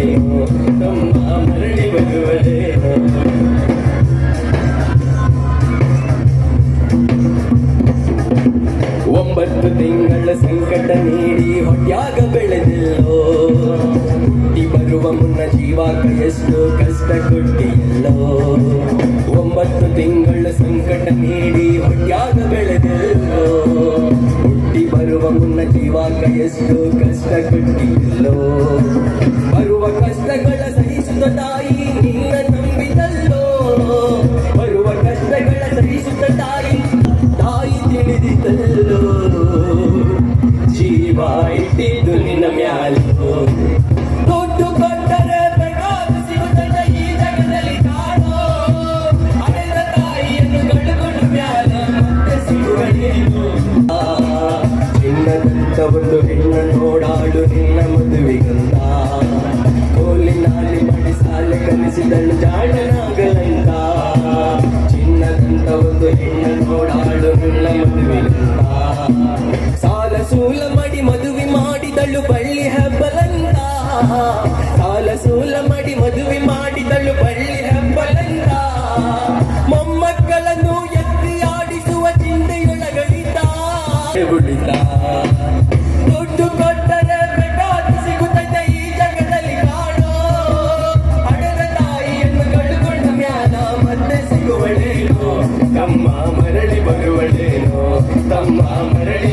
ಬರುವಳೇನೋ ತಮ್ಮ ಮರಳಿ ಬರುವಳೇನೋ. 9 ತಿಂಗಳ ಸಂಕಟ ನೀಡಿ ಹೊಟ್ಯಾಗ ಬೆಳೆದಿಲ್ಲೋ, ಹುಟ್ಟಿ ಬರುವ ಮುನ್ನ ಜೀವಾಕ ಎಷ್ಟು ಕಷ್ಟ ಕೊಟ್ಟಿಲ್ಲೋ. 9 ತಿಂಗಳ ಸಂಕಟ ನೀಡಿ ಹೊಟ್ಯಾಗ ಬೆಳೆದಿಲ್ಲೋ, ಹುಟ್ಟಿ ಬರುವ ಮುನ್ನ ಜೀವಾಕ ಎಷ್ಟು ಕಷ್ಟ ಕೊಟ್ಟಿಲ್ಲೋ. ಬರುವ ಕಷ್ಟಗಳ ಸಹಿಸುತ್ತ ತಾಯಿ ನಿನ್ನ ನಂಬಿದಲ್ಲೋ, ಬರುವ ಕಷ್ಟಗಳ ಸಹಿಸುತ್ತ ತಾಯಿ ತಿಳಿದಿದ್ದಲ್ಲೋ. ಜೀವ ಇಟ್ಟಿದ್ದು ನಿನ್ನ ಮ್ಯಾಲೋ, ದುಡ್ಡು ಕೊಟ್ಟರೆ ಬೇಕಾದು ಸಿಗುತ್ತದೆ ಈ ಜಗದಲ್ಲಿ ಕಾಣೋ. ಹಳೆದ ತಾಯಿಯನ್ನು ಕಳೆದುಕೊಂಡ ಮ್ಯಾಲ ಮತ್ತೆ ಸಿಗುವಳೇನು. ಚಿನ್ನದಂತ ಒಂದು ಹೆಣ್ಣು ನೋಡಾಡು ನಿನ್ನ ಮದುವೆಗಂತ, ಕೋಲಿನಲ್ಲಿ ಮಡಿ ಸಾಲೆ ಕಲಿಸಿದಳು ಜಾಣನಾಗಲಂತ. ಚಿನ್ನದಂತ ಒಂದು ಹೆಣ್ಣು ನೋಡಾಡು ನಿನ್ನ ಮದುವೆಗಂತ, ಸಾಲ ಸೂಲ ಮಾಡಿ ಮದುವೆ ಮಾಡಿದಳು ಬಳ್ಳಿ ಹಬ್ಬಲಂತ. ಸಾಲ ಸೂಲ ಮಾಡಿ ಮದುವೆ ಮಾಡಿದಳು ಬಳ್ಳಿ ಹಬ್ಬಲಂತ. ಮೊಮ್ಮಕ್ಕಳನ್ನು ಎತ್ತಿ ಆಡಿಸುವ ಚಿಂತೆಯೊಳಗಳಿತ ಉಳಿತ. ದುಡ್ಡು ಕೊಟ್ಟರೆ ಬೇಕಾದ ಸಿಗುತ್ತದೆ ಈ ಜಗದಲ್ಲಿ ಕಾಣೋ. ಹಡೆದ ತಾಯಿಯನ್ನು ಕಳೆದುಕೊಂಡ ಮ್ಯಾಲ ಮತ್ತೆ ಸಿಗುವಳೇನೋ, ತಮ್ಮ ಮರಳಿ ಬರುವಳೇನೋ ತಮ್ಮ ಮರಳಿ